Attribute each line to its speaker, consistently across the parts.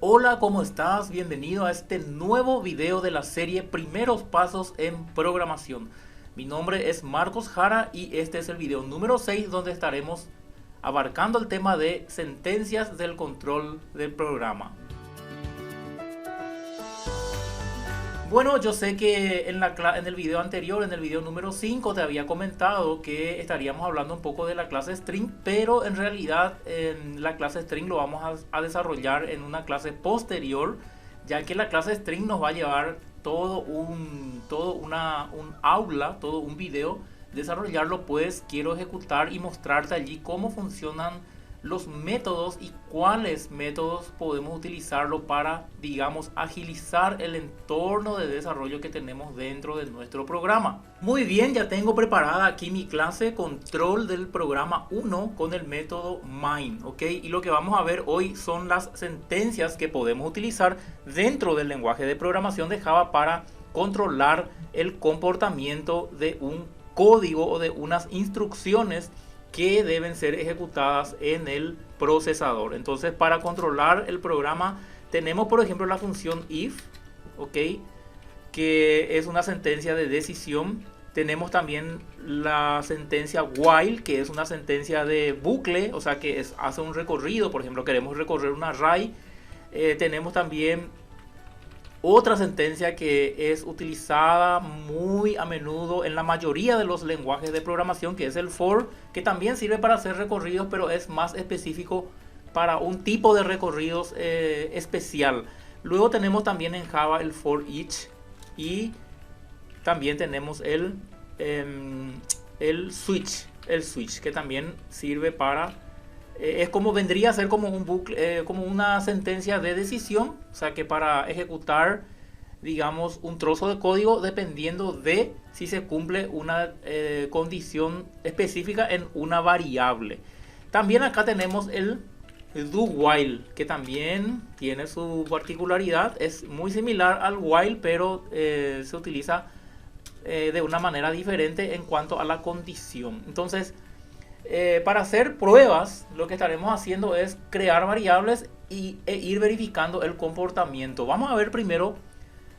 Speaker 1: Hola, ¿cómo estás? Bienvenido a este nuevo video de la serie Primeros Pasos en Programación. Mi nombre es Marcos Jara y este es el video número 6 donde estaremos abarcando el tema de sentencias del control del programa. Bueno, yo sé que en el video anterior, en el video número 5, te había comentado que estaríamos hablando un poco de la clase string, pero en realidad en la clase string lo vamos a desarrollar en una clase posterior, ya que la clase string nos va a llevar un aula, todo un video. Desarrollarlo, pues quiero ejecutar y mostrarte allí cómo funcionan los métodos y cuáles métodos podemos utilizarlo para, digamos, agilizar el entorno de desarrollo que tenemos dentro de nuestro programa. Muy bien, ya tengo preparada aquí mi clase control del programa 1 con el método main, ¿ok? Y lo que vamos a ver hoy son las sentencias que podemos utilizar dentro del lenguaje de programación de Java para controlar el comportamiento de un código o de unas instrucciones que deben ser ejecutadas en el procesador. Entonces, para controlar el programa tenemos, por ejemplo, la función if, ¿ok? Que es una sentencia de decisión. Tenemos también la sentencia while, que es una sentencia de bucle, o sea que hace un recorrido. Por ejemplo, queremos recorrer un array. Tenemos también otra sentencia que es utilizada muy a menudo en la mayoría de los lenguajes de programación, que es el for, que también sirve para hacer recorridos, pero es más específico para un tipo de recorridos especial. Luego tenemos también en Java el for each y también tenemos el switch, que también sirve para es como vendría a ser como un bucle, como una sentencia de decisión, o sea que para ejecutar, digamos, un trozo de código dependiendo de si se cumple una condición específica en una variable. También acá tenemos el do while, que también tiene su particularidad, es muy similar al while, pero se utiliza de una manera diferente en cuanto a la condición. Entonces, para hacer pruebas, lo que estaremos haciendo es crear variables e ir verificando el comportamiento. Vamos a ver primero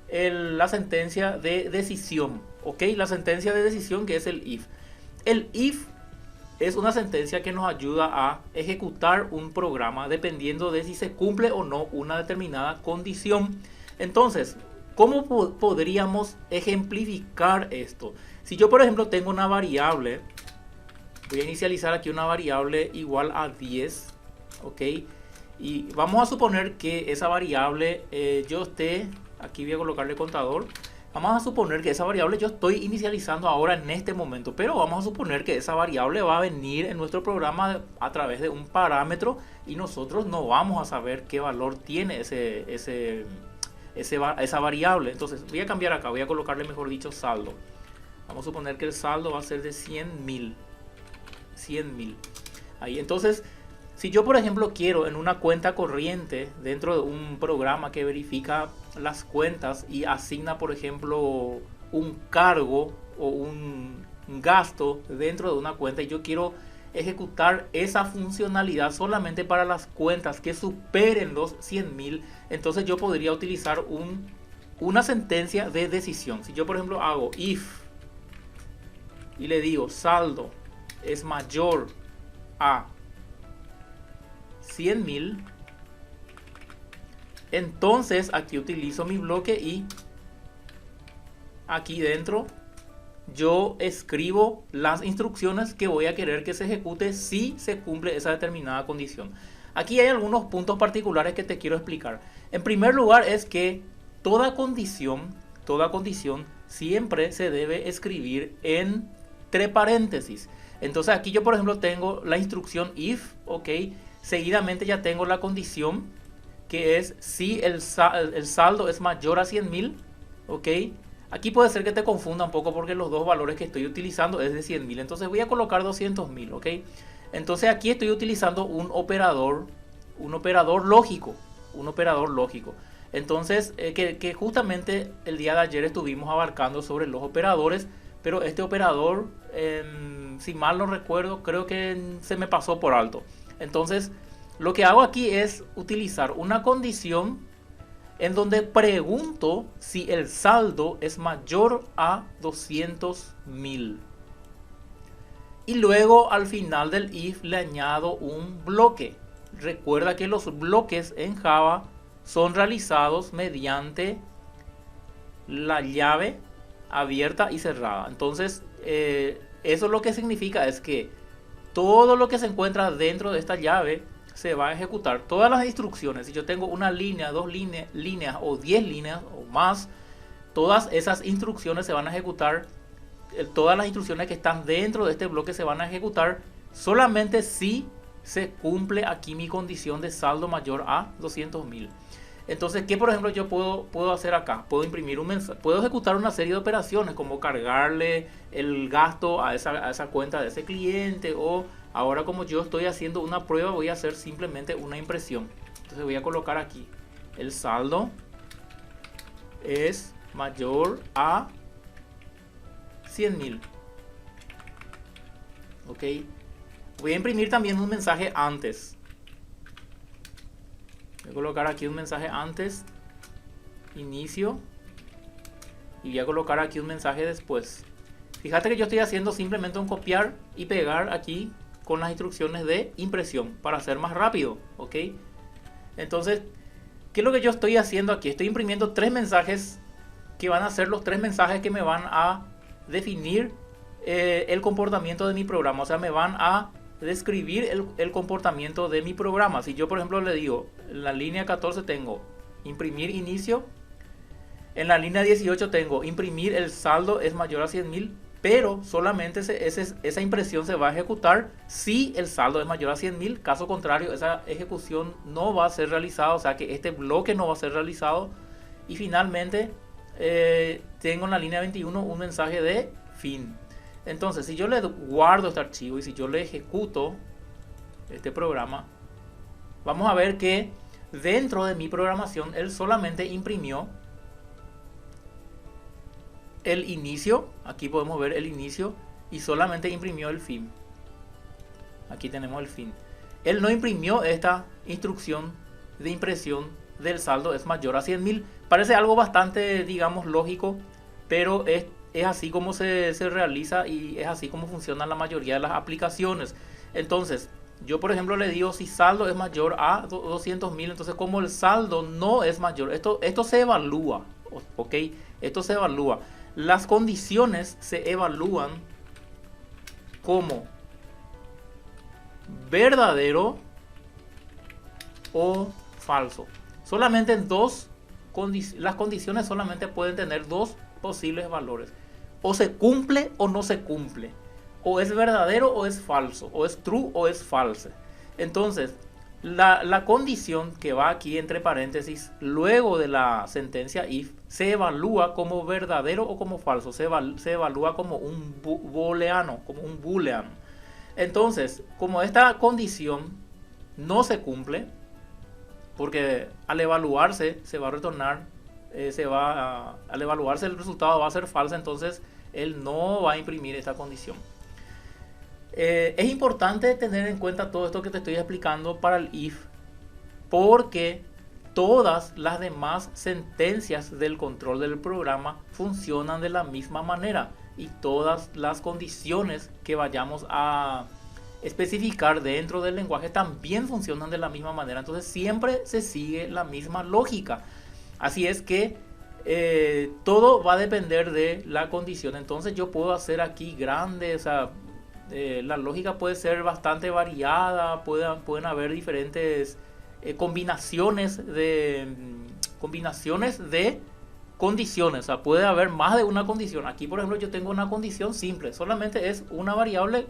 Speaker 1: la sentencia de decisión, ¿ok? La sentencia de decisión, que es el if. El if es una sentencia que nos ayuda a ejecutar un programa dependiendo de si se cumple o no una determinada condición. Entonces, ¿cómo podríamos ejemplificar esto? Si yo, por ejemplo, tengo una variable, voy a inicializar aquí una variable igual a 10, ok, y vamos a suponer que esa variable aquí voy a colocarle contador. Vamos a suponer que esa variable yo estoy inicializando ahora en este momento, pero vamos a suponer que esa variable va a venir en nuestro programa a través de un parámetro y nosotros no vamos a saber qué valor tiene esa variable. Entonces voy a cambiar acá, voy a colocarle, mejor dicho, saldo. Vamos a suponer que el saldo va a ser de 100.000. Ahí, entonces, si yo, por ejemplo, quiero en una cuenta corriente dentro de un programa que verifica las cuentas y asigna, por ejemplo, un cargo o un gasto dentro de una cuenta, y yo quiero ejecutar esa funcionalidad solamente para las cuentas que superen los 100.000, entonces yo podría utilizar una sentencia de decisión. Si yo, por ejemplo, hago if y le digo saldo es mayor a 100.000, entonces aquí utilizo mi bloque y aquí dentro yo escribo las instrucciones que voy a querer que se ejecute si se cumple esa determinada condición. Aquí hay algunos puntos particulares que te quiero explicar. En primer lugar es que toda condición siempre se debe escribir entre paréntesis. Entonces aquí yo, por ejemplo, tengo la instrucción if, ok, seguidamente ya tengo la condición que es si el saldo es mayor a 100.000, ok. Aquí puede ser que te confunda un poco porque los dos valores que estoy utilizando es de 100.000, entonces voy a colocar 200.000, ok. Entonces aquí estoy utilizando un operador lógico, Entonces, que justamente el día de ayer estuvimos abarcando sobre los operadores, pero este operador, si mal no recuerdo, creo que se me pasó por alto. Entonces, Lo que hago aquí es utilizar una condición en donde pregunto si el saldo es mayor a 200.000. Y luego al final del if le añado un bloque. Recuerda que los bloques en Java son realizados mediante la llave abierta y cerrada. Entonces, eso lo que significa es que todo lo que se encuentra dentro de esta llave se va a ejecutar. Todas las instrucciones, si yo tengo una línea, dos líneas o 10 líneas o más, todas esas instrucciones se van a ejecutar. Todas las instrucciones que están dentro de este bloque se van a ejecutar solamente si se cumple aquí mi condición de saldo mayor a 200.000. Entonces, ¿qué por ejemplo yo puedo hacer acá? Puedo imprimir un mensaje, puedo ejecutar una serie de operaciones como cargarle el gasto a esa cuenta de ese cliente, o ahora como yo estoy haciendo una prueba voy a hacer simplemente una impresión. Entonces voy a colocar aquí el saldo es mayor a 100.000. Ok, voy a imprimir también un mensaje antes. Voy a colocar aquí un mensaje antes, inicio, y voy a colocar aquí un mensaje después. Fíjate que yo estoy haciendo simplemente un copiar y pegar aquí con las instrucciones de impresión para hacer más rápido. Ok, entonces, ¿qué es lo que yo estoy haciendo aquí? Estoy imprimiendo tres mensajes que van a ser los tres mensajes que me van a definir el comportamiento de mi programa. O sea, me van a describir el comportamiento de mi programa. Si yo por ejemplo le digo, en la línea 14 tengo imprimir inicio, en la línea 18 tengo imprimir el saldo es mayor a 100.000, pero solamente esa impresión se va a ejecutar si el saldo es mayor a 100.000. Caso contrario, esa ejecución no va a ser realizada, o sea que este bloque no va a ser realizado. Y finalmente tengo en la línea 21 un mensaje de fin. Entonces, si yo le guardo este archivo y si yo le ejecuto este programa, vamos a ver que dentro de mi programación él solamente imprimió el inicio. Aquí podemos ver el inicio y solamente imprimió el fin. Aquí tenemos el fin. Él no imprimió esta instrucción de impresión del saldo es mayor a 100.000. Parece algo bastante, digamos, lógico, pero es así como se realiza y es así como funcionan la mayoría de las aplicaciones. Entonces, yo por ejemplo le digo si saldo es mayor a 200.000, entonces como el saldo no es mayor, esto se evalúa, ¿ok? Esto se evalúa. Las condiciones se evalúan como verdadero o falso. Solamente en las condiciones solamente pueden tener dos posibles valores. O se cumple o no se cumple. O es verdadero o es falso. O es true o es false. Entonces, la condición que va aquí entre paréntesis, luego de la sentencia if, se evalúa como verdadero o como falso. Se evalúa como un booleano, como un boolean. Entonces, como esta condición no se cumple, porque al evaluarse se va a retornar, al evaluarse el resultado va a ser falso, entonces él no va a imprimir esta condición. Es importante tener en cuenta todo esto que te estoy explicando para el if, porque todas las demás sentencias del control del programa funcionan de la misma manera y todas las condiciones que vayamos a especificar dentro del lenguaje también funcionan de la misma manera. Entonces siempre se sigue la misma lógica. Así es que todo va a depender de la condición. Entonces yo puedo hacer aquí grande, o sea, la lógica puede ser bastante variada, pueden haber diferentes combinaciones de condiciones, o sea, puede haber más de una condición. Aquí por ejemplo yo tengo una condición simple, solamente es una variable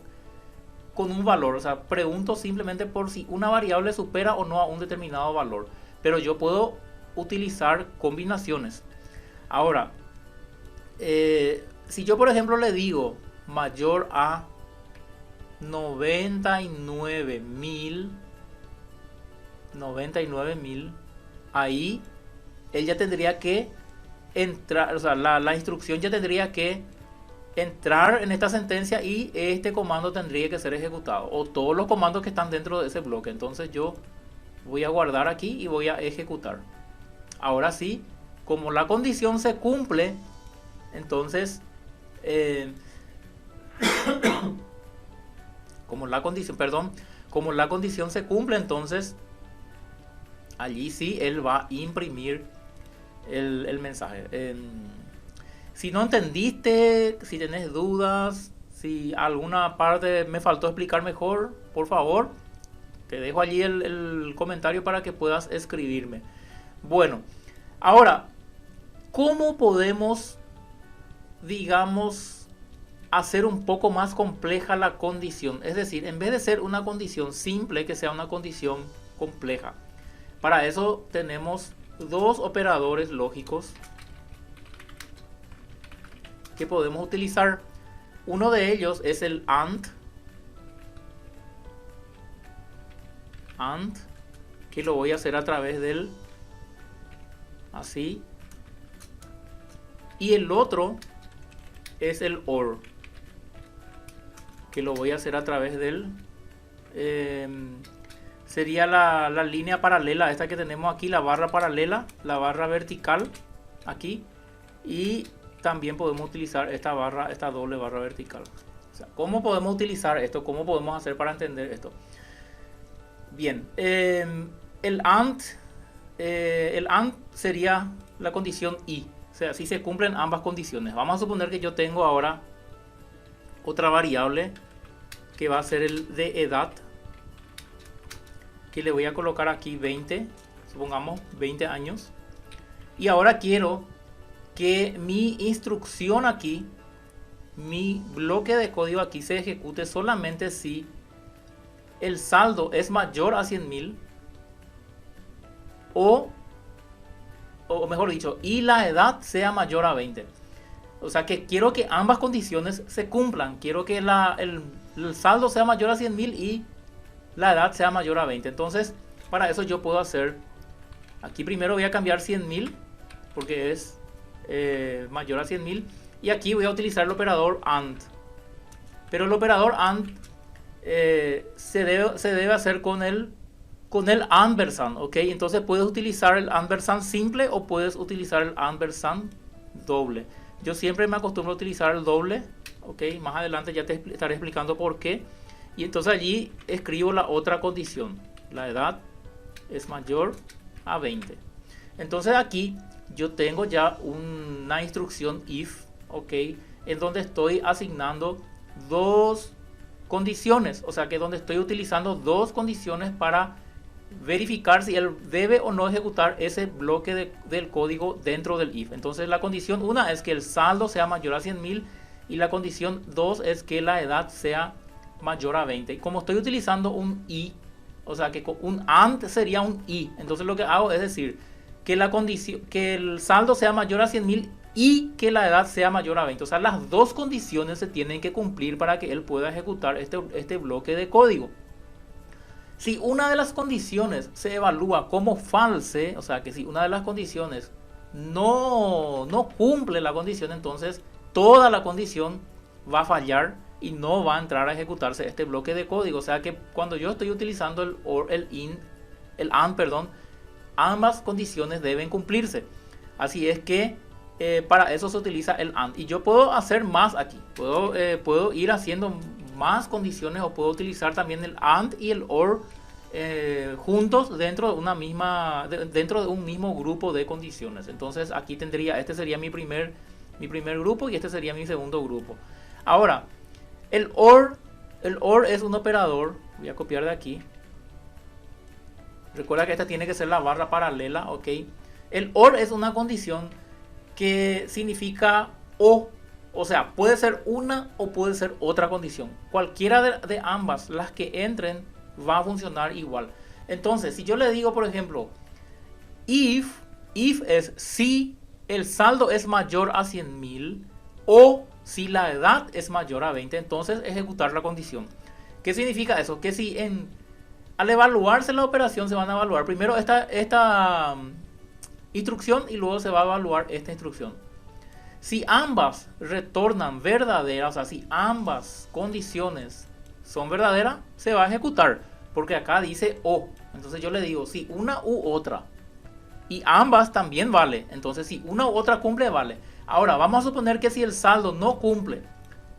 Speaker 1: con un valor, o sea, pregunto simplemente por si una variable supera o no a un determinado valor, pero yo puedo utilizar combinaciones. Ahora, si yo por ejemplo le digo mayor a 99.000, ahí él ya tendría que entrar, o sea, la instrucción ya tendría que entrar en esta sentencia y este comando tendría que ser ejecutado, o todos los comandos que están dentro de ese bloque. Entonces yo Voy a guardar aquí y voy a ejecutar. Ahora sí, como la condición se cumple, entonces como la condición se cumple, entonces allí sí él va a imprimir el mensaje. Si no entendiste, si tenés dudas, si alguna parte me faltó explicar mejor, por favor, te dejo allí el comentario para que puedas escribirme. Bueno, ahora, ¿cómo podemos, digamos, hacer un poco más compleja la condición? Es decir, en vez de ser una condición simple, que sea una condición compleja. Para eso tenemos dos operadores lógicos que podemos utilizar. Uno de ellos es el AND, que lo voy a hacer a través del así, y el otro es el OR, que lo voy a hacer a través del sería la línea paralela, esta que tenemos aquí, la barra paralela, la barra vertical aquí, y también podemos utilizar esta doble barra vertical. O sea, ¿cómo podemos utilizar esto? ¿Cómo podemos hacer para entender esto? Bien, el AND sería la condición y, o sea, si se cumplen ambas condiciones. Vamos a suponer que yo tengo ahora otra variable que va a ser el de edad, que le voy a colocar aquí 20, supongamos 20 años, y ahora quiero que mi instrucción aquí, mi bloque de código aquí se ejecute solamente si el saldo es mayor a 100.000 o mejor dicho, y la edad sea mayor a 20. O sea que quiero que ambas condiciones se cumplan. Quiero que el saldo sea mayor a 100.000 y la edad sea mayor a 20. Entonces, para eso yo puedo hacer, aquí primero voy a cambiar 100.000 porque es mayor a 100.000, y aquí voy a utilizar el operador AND. Pero el operador AND se debe hacer con el ampersand, ¿ok? Entonces puedes utilizar el ampersand simple o puedes utilizar el ampersand doble. Yo siempre me acostumbro a utilizar el doble, ¿ok? Más adelante ya te estaré explicando por qué. Y entonces allí escribo la otra condición. La edad es mayor a 20. Entonces aquí yo tengo ya una instrucción if, ¿ok? En donde estoy asignando dos condiciones. O sea que donde estoy utilizando dos condiciones para verificar si él debe o no ejecutar ese bloque del código dentro del if. Entonces la condición 1 es que el saldo sea mayor a 100.000 y la condición 2 es que la edad sea mayor a 20. Y como estoy utilizando un y, o sea que un AND sería un y, entonces lo que hago es decir que que el saldo sea mayor a 100.000 y que la edad sea mayor a 20. O sea, las dos condiciones se tienen que cumplir para que él pueda ejecutar este bloque de código. Si una de las condiciones se evalúa como false, o sea que si una de las condiciones no cumple la condición, entonces toda la condición va a fallar y no va a entrar a ejecutarse este bloque de código. O sea que cuando yo estoy utilizando el AND, ambas condiciones deben cumplirse. Así es que para eso se utiliza el AND. Y yo puedo hacer más aquí. Puedo ir haciendo más condiciones o puedo utilizar también el AND y el OR juntos dentro de un mismo grupo de condiciones. Entonces aquí este sería mi primer grupo y este sería mi segundo grupo. Ahora, el OR es un operador. Voy a copiar de aquí. Recuerda que esta tiene que ser la barra paralela, ¿ok? El OR es una condición que significa o sea, puede ser una o puede ser otra condición. Cualquiera de ambas, las que entren, va a funcionar igual. Entonces, si yo le digo, por ejemplo, if es si el saldo es mayor a 100.000 o si la edad es mayor a 20, entonces ejecutar la condición. ¿Qué significa eso? Que si al evaluarse la operación se van a evaluar primero esta instrucción y luego se va a evaluar esta instrucción. Si ambas retornan verdaderas, o sea, si ambas condiciones son verdaderas, se va a ejecutar, porque acá dice o. Entonces yo le digo, si una u otra, y ambas también vale. Entonces si una u otra cumple, vale. Ahora, vamos a suponer que si el saldo no cumple,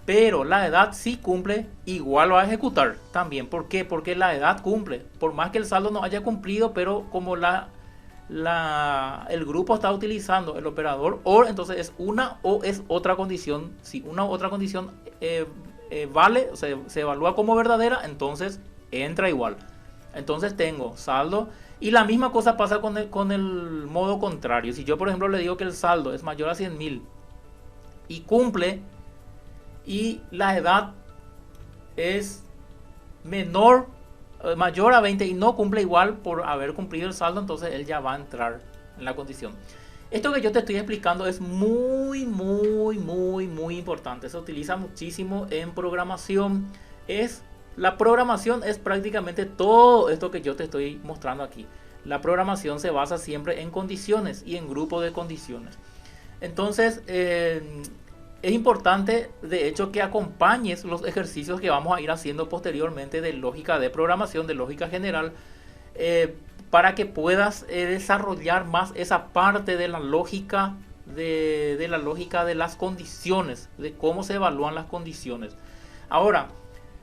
Speaker 1: pero la edad sí cumple, igual va a ejecutar también. ¿Por qué? Porque la edad cumple. Por más que el saldo no haya cumplido, pero como el grupo está utilizando el operador OR, entonces es una o es otra condición. Si una u otra condición vale, o sea, se evalúa como verdadera, entonces entra igual. Entonces tengo saldo. Y la misma cosa pasa con el modo contrario. Si yo, por ejemplo, le digo que el saldo es mayor a 100.000 y cumple, y la edad es mayor a 20 y no cumple igual por haber cumplido el saldo, entonces él ya va a entrar en la condición. Esto que yo te estoy explicando es muy importante. Se utiliza muchísimo en programación. La programación es prácticamente todo esto que yo te estoy mostrando aquí. La programación se basa siempre en condiciones y en grupos de condiciones. Entonces, es importante, de hecho, que acompañes los ejercicios que vamos a ir haciendo posteriormente de lógica de programación, de lógica general, para que puedas desarrollar más esa parte de la lógica, de la lógica de las condiciones, de cómo se evalúan las condiciones. Ahora,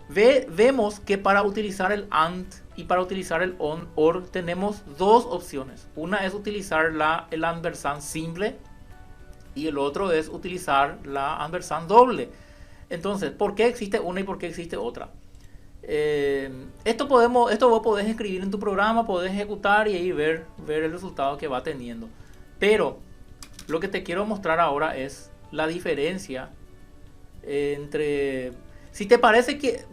Speaker 1: vemos que para utilizar el AND y para utilizar el OR tenemos dos opciones. Una es utilizar el ampersand simple y el otro es utilizar la ampersand doble. Entonces, ¿por qué existe una y por qué existe otra? Esto vos podés escribir en tu programa, podés ejecutar y ahí ver el resultado que va teniendo. Pero lo que te quiero mostrar ahora es la diferencia entre... Si te parece que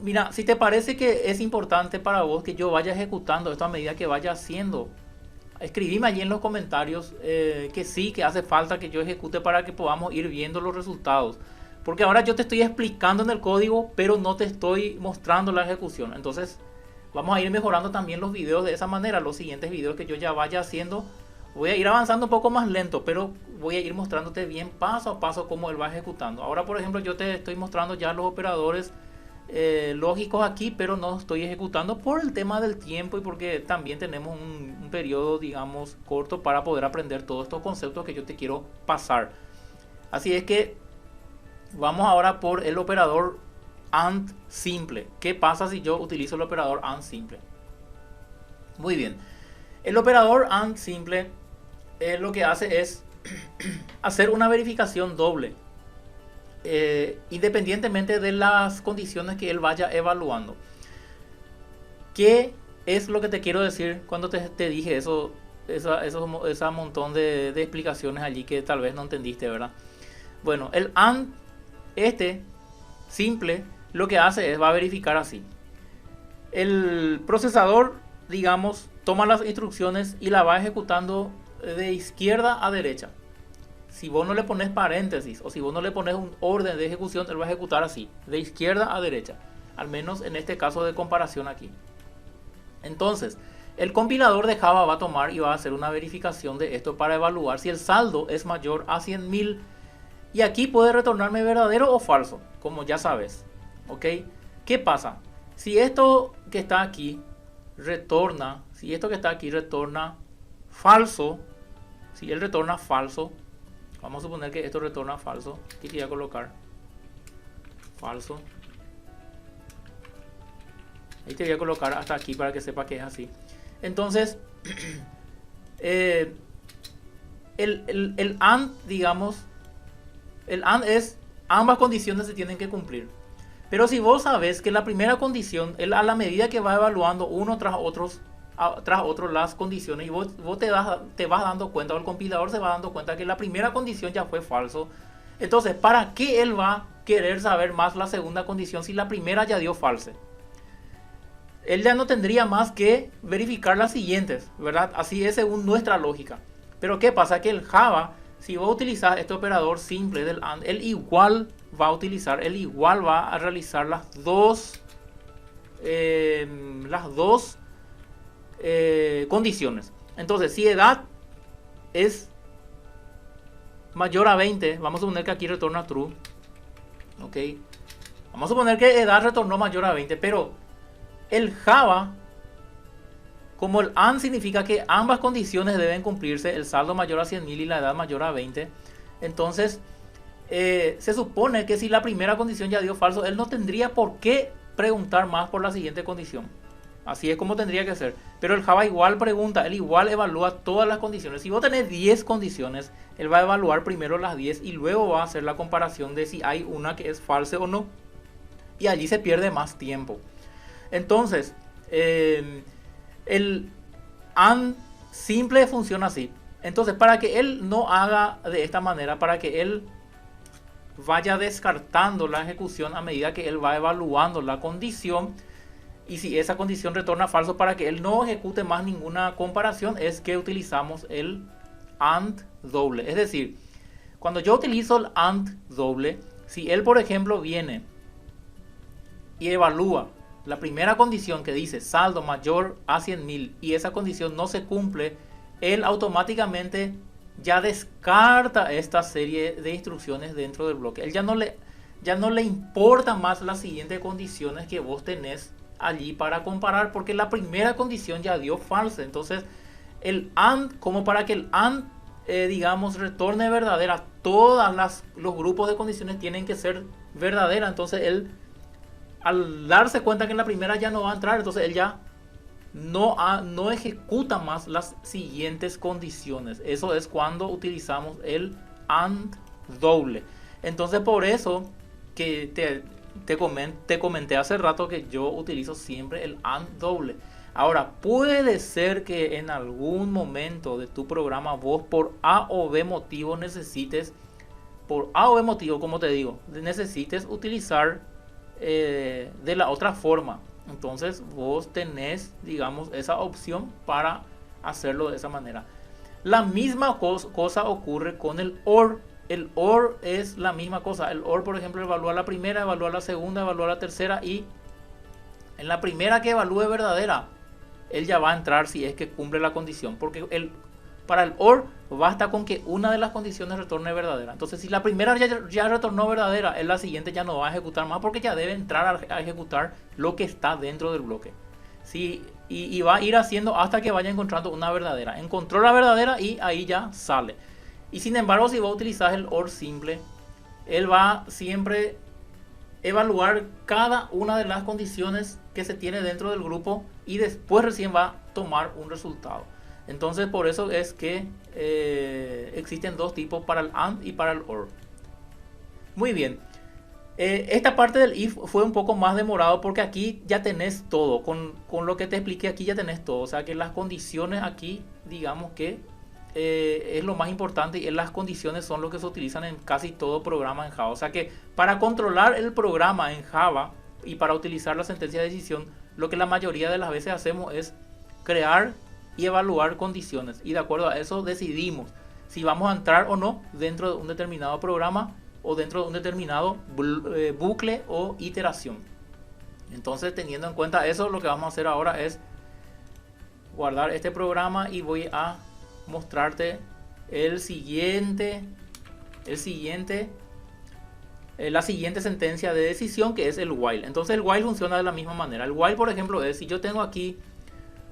Speaker 1: es importante para vos que yo vaya ejecutando esto a medida que vaya haciendo, escribime allí en los comentarios que sí, que hace falta que yo ejecute para que podamos ir viendo los resultados. Porque ahora yo te estoy explicando en el código, pero no te estoy mostrando la ejecución. Entonces vamos a ir mejorando también los videos de esa manera. Los siguientes videos que yo ya vaya haciendo, voy a ir avanzando un poco más lento, pero voy a ir mostrándote bien paso a paso cómo él va ejecutando. Ahora, por ejemplo, yo te estoy mostrando ya los operadores lógicos aquí, pero no estoy ejecutando por el tema del tiempo y porque también tenemos un periodo, digamos, corto para poder aprender todos estos conceptos que yo te quiero pasar. Así es que vamos ahora por el operador AND simple. ¿Qué pasa si yo utilizo el operador AND simple? Muy bien. El operador AND simple lo que hace es hacer una verificación doble, independientemente de las condiciones que él vaya evaluando. ¿Qué es lo que te quiero decir cuando te dije eso? Esa montón de explicaciones allí que tal vez no entendiste, ¿verdad? Bueno, el AND simple lo que hace es va a verificar así. El procesador, digamos, toma las instrucciones y la va ejecutando de izquierda a derecha. Si vos no le pones paréntesis o si vos no le pones un orden de ejecución, él va a ejecutar así, de izquierda a derecha. Al menos en este caso de comparación aquí. Entonces, el compilador de Java va a tomar y va a hacer una verificación de esto para evaluar si el saldo es mayor a 100.000. Y aquí puede retornarme verdadero o falso, como ya sabes. ¿Ok? ¿Qué pasa? Si esto que está aquí retorna falso, si él retorna falso, vamos a suponer que esto retorna falso. Aquí te voy a colocar falso. Ahí te voy a colocar hasta aquí para que sepa que es así. Entonces, el AND, digamos, el AND es ambas condiciones se tienen que cumplir. Pero si vos sabes que la primera condición, él a la medida que va evaluando uno tras otro las condiciones, y vos te vas dando cuenta, o el compilador se va dando cuenta que la primera condición ya fue falso, entonces ¿para qué él va a querer saber más la segunda condición si la primera ya dio false? Él ya no tendría más que verificar las siguientes, ¿verdad? Así es según nuestra lógica. Pero ¿qué pasa? Que el Java, si vos utilizas este operador simple del AND, él igual va a realizar las dos condiciones. Entonces, si edad es mayor a 20, vamos a suponer que aquí retorna true. Ok. Vamos a suponer que edad retornó mayor a 20, pero el Java como el AND significa que ambas condiciones deben cumplirse, el saldo mayor a 100.000 y la edad mayor a 20, entonces se supone que si la primera condición ya dio falso, él no tendría por qué preguntar más por la siguiente condición. Así es como tendría que ser. Pero el Java igual pregunta, él igual evalúa todas las condiciones. Si vos tenés 10 condiciones, él va a evaluar primero las 10 y luego va a hacer la comparación de si hay una que es falsa o no. Y allí se pierde más tiempo. Entonces, el AND simple funciona así. Entonces, para que él no haga de esta manera, para que él vaya descartando la ejecución a medida que él va evaluando la condición, y si esa condición retorna falso, para que él no ejecute más ninguna comparación, es que utilizamos el AND doble. Es decir, cuando yo utilizo el AND doble, si él por ejemplo viene y evalúa la primera condición que dice saldo mayor a 100.000 y esa condición no se cumple, él automáticamente ya descarta esta serie de instrucciones dentro del bloque. Él ya no le importa más las siguientes condiciones que vos tenés allí para comparar, porque la primera condición ya dio falsa. Entonces el AND, como para que el AND digamos retorne verdadera, los grupos de condiciones tienen que ser verdaderas. Entonces él, al darse cuenta que en la primera ya no va a entrar, entonces él ya no ejecuta más las siguientes condiciones. Eso es cuando utilizamos el AND doble. Entonces por eso que te comenté hace rato que yo utilizo siempre el AND doble. Ahora, puede ser que en algún momento de tu programa vos por A o B motivo necesites, como te digo, necesites utilizar de la otra forma. Entonces vos tenés, digamos, esa opción para hacerlo de esa manera. La misma cosa ocurre con el OR. El OR es la misma cosa. El OR, por ejemplo, evalúa la primera, evalúa la segunda, evalúa la tercera, y en la primera que evalúe verdadera, él ya va a entrar si es que cumple la condición, porque para el OR basta con que una de las condiciones retorne verdadera. Entonces, si la primera ya retornó verdadera, en la siguiente ya no va a ejecutar más, porque ya debe entrar a ejecutar lo que está dentro del bloque. Sí, y va a ir haciendo hasta que vaya encontrando una verdadera. Encontró la verdadera y ahí ya sale. Y sin embargo, si vos utilizás el OR simple, él va siempre evaluar cada una de las condiciones que se tiene dentro del grupo y después recién va a tomar un resultado. Entonces por eso es que existen dos tipos, para el AND y para el OR. Muy bien. Esta parte del if fue un poco más demorado porque aquí ya tenés todo. Con lo que te expliqué aquí ya tenés todo. O sea que las condiciones aquí, digamos que es lo más importante, y las condiciones son lo que se utilizan en casi todo programa en Java. O sea que para controlar el programa en Java y para utilizar la sentencia de decisión, lo que la mayoría de las veces hacemos es crear y evaluar condiciones, y de acuerdo a eso decidimos si vamos a entrar o no dentro de un determinado programa o dentro de un determinado bucle o iteración. Entonces, teniendo en cuenta eso, lo que vamos a hacer ahora es guardar este programa y voy a mostrarte la siguiente sentencia de decisión, que es el while. Entonces el while funciona de la misma manera. El while, por ejemplo, es si yo tengo aquí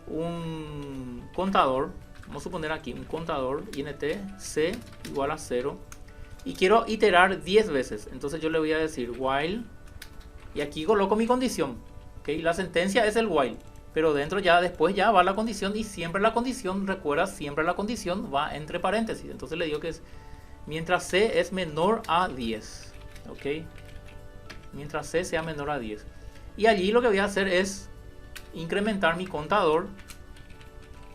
Speaker 1: un contador, vamos a suponer aquí un contador int c igual a 0, y quiero iterar 10 veces. Entonces yo le voy a decir while, y aquí coloco mi condición, ¿okay? La sentencia es el while, pero dentro ya después ya va la condición, y siempre la condición, recuerda, siempre la condición va entre paréntesis. Entonces le digo que es mientras c es menor a 10, ¿ok? Mientras c sea menor a 10. Y allí lo que voy a hacer es incrementar mi contador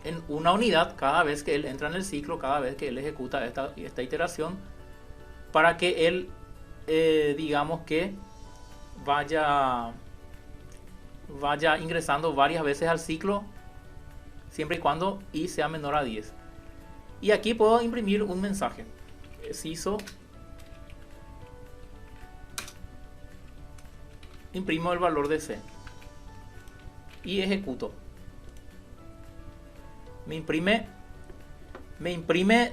Speaker 1: en una unidad cada vez que él entra en el ciclo, cada vez que él ejecuta esta iteración, para que él, digamos que vaya ingresando varias veces al ciclo, siempre y cuando i sea menor a 10. Y aquí puedo imprimir un mensaje: sys imprimo el valor de c y ejecuto. Me imprime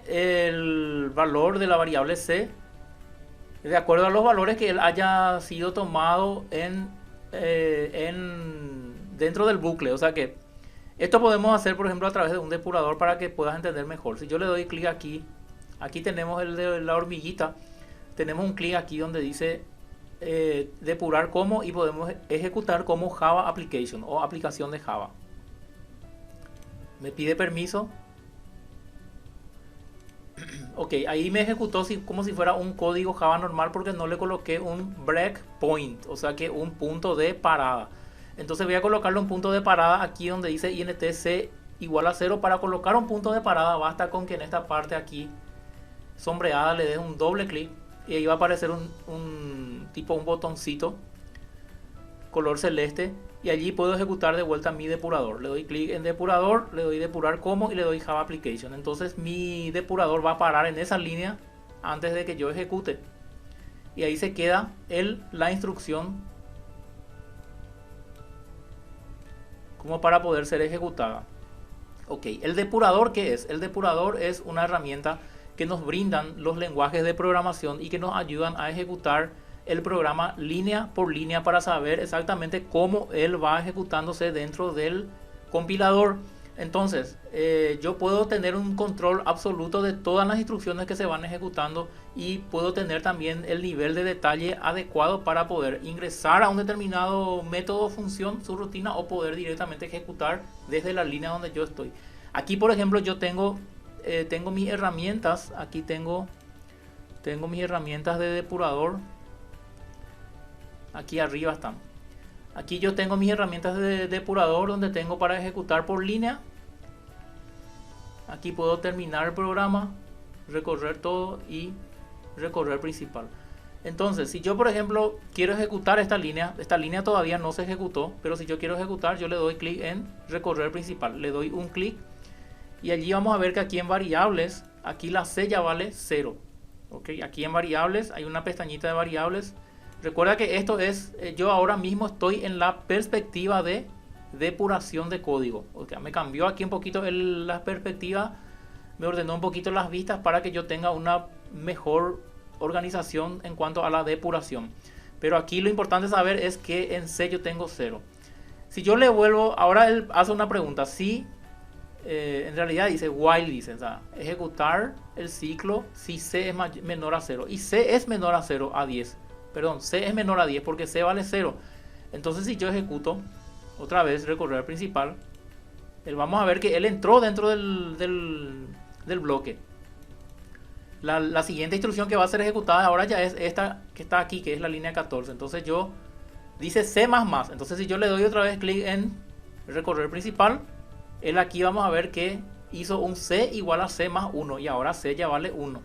Speaker 1: el valor de la variable c de acuerdo a los valores que él haya sido tomado dentro del bucle. O sea que Esto podemos hacer, por ejemplo, a través de un depurador para que puedas entender mejor. Si yo le doy clic aquí, aquí tenemos el de la hormiguita, tenemos un clic aquí donde dice depurar como y podemos ejecutar como Java Application o aplicación de Java. Me pide permiso. Ok, ahí me ejecutó como si fuera un código Java normal porque no le coloqué un breakpoint, o sea que un punto de parada. Entonces voy a colocarle un punto de parada aquí donde dice intc igual a 0. Para colocar un punto de parada basta con que en esta parte aquí sombreada le des un doble clic y ahí va a aparecer un botoncito color celeste y allí puedo ejecutar de vuelta mi depurador. Le doy clic en depurador, le doy depurar como y le doy Java Application. Entonces mi depurador va a parar en esa línea antes de que yo ejecute y ahí se queda la instrucción como para poder ser ejecutada. Ok, el depurador, ¿qué es? El depurador es una herramienta que nos brindan los lenguajes de programación y que nos ayudan a ejecutar el programa línea por línea para saber exactamente cómo él va ejecutándose dentro del compilador. Entonces, yo puedo tener un control absoluto de todas las instrucciones que se van ejecutando y puedo tener también el nivel de detalle adecuado para poder ingresar a un determinado método, función, subrutina o poder directamente ejecutar desde la línea donde yo estoy. Aquí, por ejemplo, yo tengo mis herramientas. Aquí tengo mis herramientas de depurador. Aquí arriba están. Aquí yo tengo mis herramientas de depurador donde tengo para ejecutar por línea. Aquí puedo terminar el programa, recorrer todo y recorrer principal. Entonces, si yo por ejemplo quiero ejecutar esta línea todavía no se ejecutó, pero si yo quiero ejecutar, yo le doy clic en recorrer principal. Le doy un clic y allí vamos a ver que aquí en variables, aquí la C ya vale 0. Okay, aquí en variables hay una pestañita de variables. Recuerda que esto es, yo ahora mismo estoy en la perspectiva de depuración de código. Okay, me cambió aquí un poquito la perspectiva, me ordenó un poquito las vistas para que yo tenga una mejor organización en cuanto a la depuración. Pero aquí lo importante saber es que en C yo tengo 0. Si yo le vuelvo, ahora él hace una pregunta, si en realidad dice while, dice, o sea, ejecutar el ciclo si C es menor a 0 y C es menor a 0 a 10. Perdón, C es menor a 10 porque C vale 0. Entonces si yo ejecuto otra vez recorrer principal, vamos a ver que él entró dentro del bloque. La siguiente instrucción que va a ser ejecutada ahora ya es esta que está aquí, que es la línea 14. Entonces yo dice C++. Entonces si yo le doy otra vez clic en recorrer principal, él aquí vamos a ver que hizo un C igual a C más 1 y ahora C ya vale 1.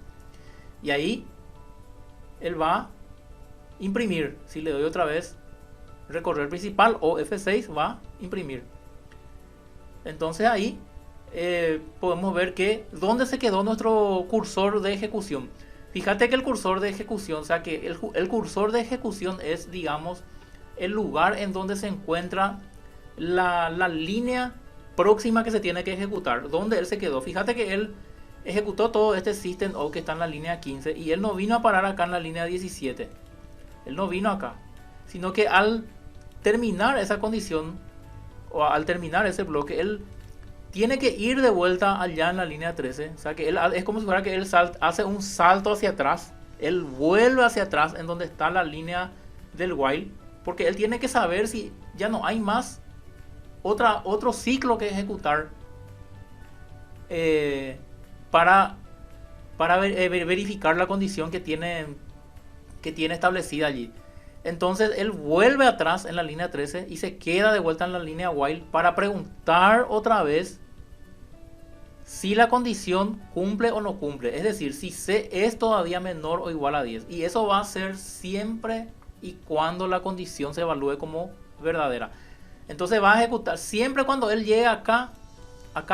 Speaker 1: Y ahí él va a imprimir. Si le doy otra vez recorrer principal o F6 va a imprimir. Entonces ahí podemos ver que dónde se quedó nuestro cursor de ejecución. Fíjate que el cursor de ejecución, o sea que el cursor de ejecución es, digamos, el lugar en donde se encuentra la línea próxima que se tiene que ejecutar, donde él se quedó. Fíjate que él ejecutó todo este system out que está en la línea 15 y él no vino a parar acá en la línea 17. Él no vino acá, sino que al terminar esa condición o al terminar ese bloque, él tiene que ir de vuelta allá en la línea 13. O sea que él es como si fuera que él hace un salto hacia atrás. Él vuelve hacia atrás en donde está la línea del while, porque él tiene que saber si ya no hay más otro ciclo que ejecutar para verificar la condición que tiene establecida allí. Entonces él vuelve atrás en la línea 13 y se queda de vuelta en la línea while para preguntar otra vez si la condición cumple o no cumple. Es decir, si C es todavía menor o igual a 10. Y eso va a ser siempre y cuando la condición se evalúe como verdadera. Entonces va a ejecutar siempre cuando él llegue acá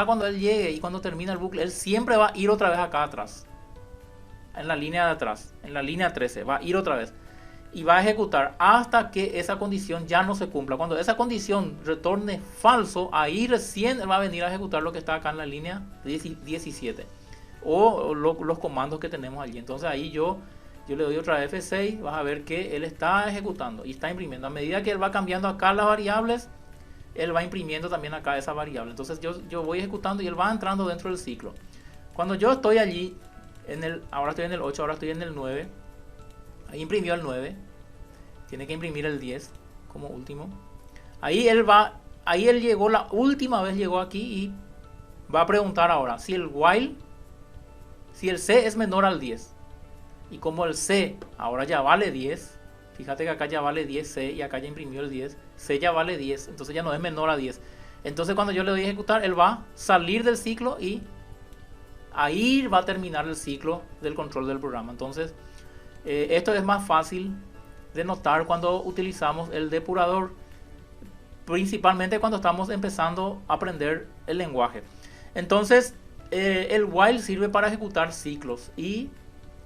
Speaker 1: cuando él llegue y cuando termina el bucle, él siempre va a ir otra vez acá atrás. En la línea de atrás, en la línea 13, va a ir otra vez. Y va a ejecutar hasta que esa condición ya no se cumpla. Cuando esa condición retorne falso, ahí recién va a venir a ejecutar lo que está acá en la línea 17. O los comandos que tenemos allí. Entonces ahí yo le doy otra vez F6. Vas a ver que él está ejecutando y está imprimiendo. A medida que él va cambiando acá las variables, él va imprimiendo también acá esa variable. Entonces yo voy ejecutando y él va entrando dentro del ciclo. Cuando yo estoy allí, ahora estoy en el 8, ahora estoy en el 9. Ahí imprimió el 9. Tiene que imprimir el 10 como último. Ahí él llegó, la última vez llegó aquí y va a preguntar ahora si el C es menor al 10. Y como el C ahora ya vale 10, fíjate que acá ya vale 10 C y acá ya imprimió el 10. C ya vale 10, entonces ya no es menor a 10. Entonces cuando yo le doy a ejecutar, él va a salir del ciclo y ahí va a terminar el ciclo del control del programa. Entonces esto es más fácil de notar cuando utilizamos el depurador, principalmente cuando estamos empezando a aprender el lenguaje. Entonces el while sirve para ejecutar ciclos y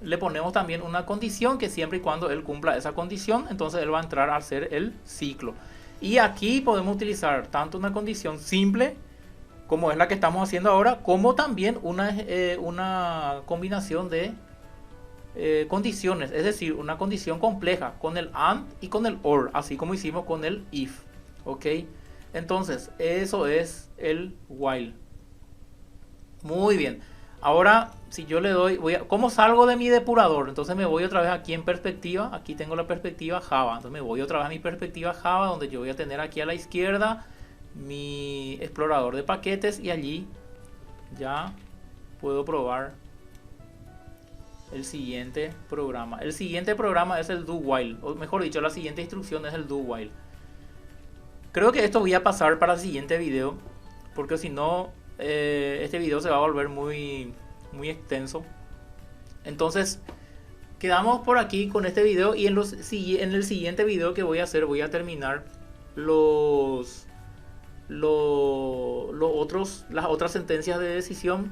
Speaker 1: le ponemos también una condición que siempre y cuando él cumpla esa condición, entonces él va a entrar a hacer el ciclo. Y aquí podemos utilizar tanto una condición simple, como es la que estamos haciendo ahora, como también una combinación de condiciones, es decir, una condición compleja con el AND y con el OR, así como hicimos con el IF. ¿Ok? Entonces, eso es el while. Muy bien. Ahora, si yo le doy, ¿cómo salgo de mi depurador? Entonces me voy otra vez aquí en perspectiva. Aquí tengo la perspectiva Java. Entonces me voy otra vez a mi perspectiva Java, donde yo voy a tener aquí a la izquierda mi explorador de paquetes y allí ya puedo probar el siguiente programa. El siguiente programa es el do while, o mejor dicho, la siguiente instrucción es el do while. Creo que esto voy a pasar para el siguiente video, porque si no este video se va a volver muy extenso. Entonces quedamos por aquí con este video y en el siguiente video que voy a hacer voy a terminar las otras sentencias de decisión.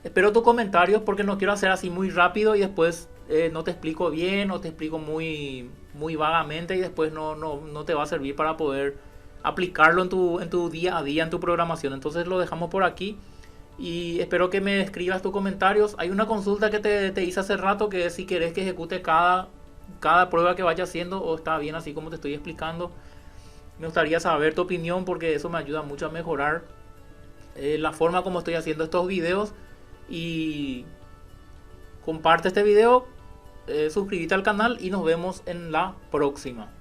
Speaker 1: Espero tus comentarios porque no quiero hacer así muy rápido y después no te explico bien o te explico muy vagamente y después no te va a servir para poder aplicarlo en tu día a día, en tu programación. Entonces lo dejamos por aquí y espero que me escribas tus comentarios. Hay una consulta que te hice hace rato, que es si querés que ejecute cada prueba que vaya haciendo o está bien así como te estoy explicando. Me gustaría saber tu opinión porque eso me ayuda mucho a mejorar la forma como estoy haciendo estos videos. Y comparte este video, suscríbete al canal y nos vemos en la próxima.